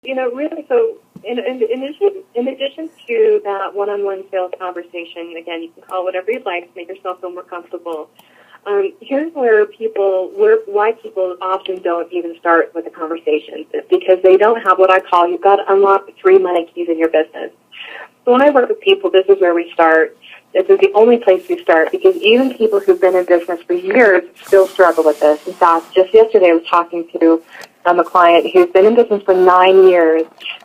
Really, so in addition to that one-on-one sales conversation, again, you can call it whatever you'd like to make yourself feel more comfortable. Here's why people often don't even start with a conversation. It's because they don't have what I call, you've got to unlock the 3 money keys in your business. So when I work with people, this is where we start. This is the only place we start, because even people who've been in business for years still struggle with this. In fact, just yesterday I was talking to a client who's been in business for 9 years,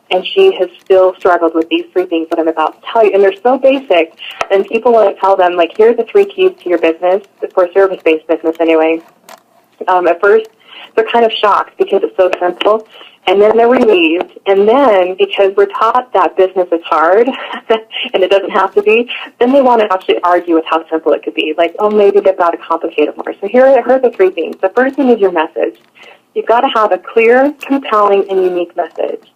and she has still struggled with these 3 things that I'm about to tell you. And they're so basic, and people want to tell them, like, here's the 3 keys to your business, for a service-based business anyway. At first, they're kind of shocked because it's so simple, and then they're relieved. And then, because we're taught that business is hard, and it doesn't have to be, then they want to actually argue with how simple it could be. Like, oh, maybe they've got to complicate it more. So here are the 3 things. The first thing is your message. You've got to have a clear, compelling, and unique message.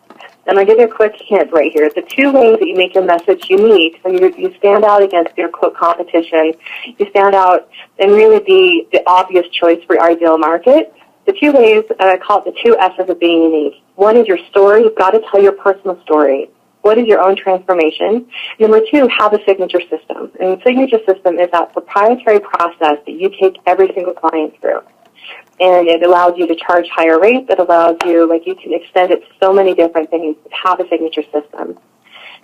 And I'll give you a quick hint right here. The 2 ways that you make your message unique, so you stand out against your, quote, competition, you stand out and really be the obvious choice for your ideal market. The 2 ways, I call it the 2 S's of being unique. One is your story. You've got to tell your personal story. What is your own transformation? Number 2, have a signature system. And the signature system is that proprietary process that you take every single client through. And it allows you to charge higher rates. It allows you, you can extend it to so many different things. Have a signature system.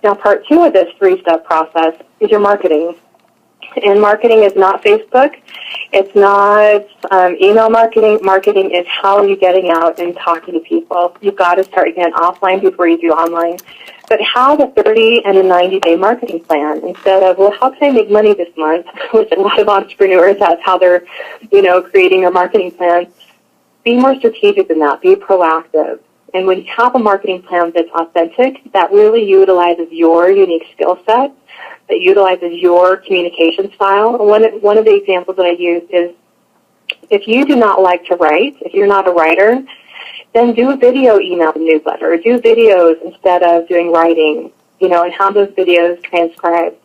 Now, part 2 of this 3-step process is your marketing. And marketing is not Facebook. It's not email marketing. Marketing is how you're getting out and talking to people. You've got to start, again, offline before you do online. But have a 30 and a 90-day marketing plan instead of, well, how can I make money this month? Which a lot of entrepreneurs, that's how they're, creating their marketing plan. Be more strategic than that. Be proactive. And when you have a marketing plan that's authentic, that really utilizes your unique skill set, that utilizes your communication style. One of the examples that I use is, if you do not like to write, if you're not a writer, then do a video email newsletter, or do videos instead of doing writing, and have those videos transcribed.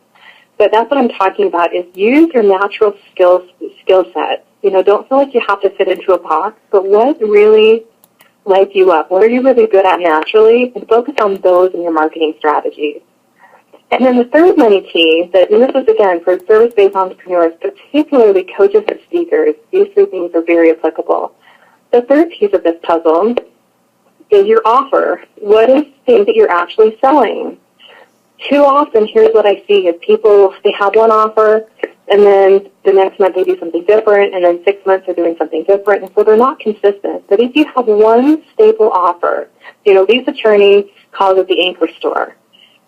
But that's what I'm talking about, is use your natural skill set. Don't feel like you have to fit into a box, but what really lights you up? What are you really good at naturally? And focus on those in your marketing strategies. And then the third money key, and this is, again, for service-based entrepreneurs, particularly coaches and speakers, these 3 things are very applicable. The third piece of this puzzle is your offer. What is the thing that you're actually selling? Too often, here's what I see, is people, they have one offer, and then the next month they do something different, and then 6 months they're doing something different, and so they're not consistent. But if you have one staple offer, Lisa Cherney calls it the anchor store.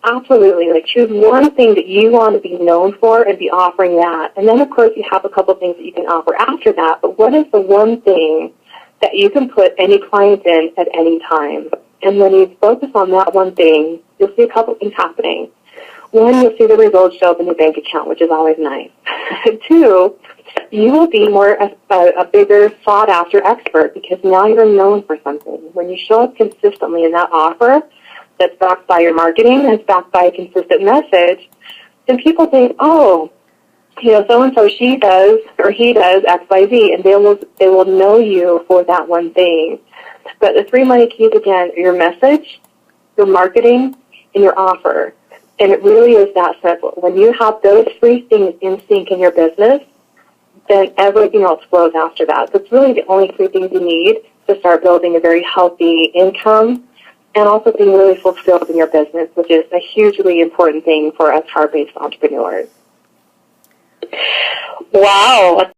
Absolutely. Choose one thing that you want to be known for and be offering that. And then, of course, you have a couple things that you can offer after that. But what is the one thing that you can put any client in at any time? And when you focus on that one thing, you'll see a couple things happening. 1, you'll see the results show up in your bank account, which is always nice. 2, you will be a bigger sought-after expert, because now you're known for something. When you show up consistently in that offer, that's backed by your marketing, that's backed by a consistent message, then people think, oh, so-and-so, she does or he does X, Y, Z, and they will know you for that one thing. But the 3 money keys, again, are your message, your marketing, and your offer. And it really is that simple. When you have those 3 things in sync in your business, then everything else flows after that. So it's really the only 3 things you need to start building a very healthy income, and also being really fulfilled in your business, which is a hugely important thing for us heart-based entrepreneurs. Wow.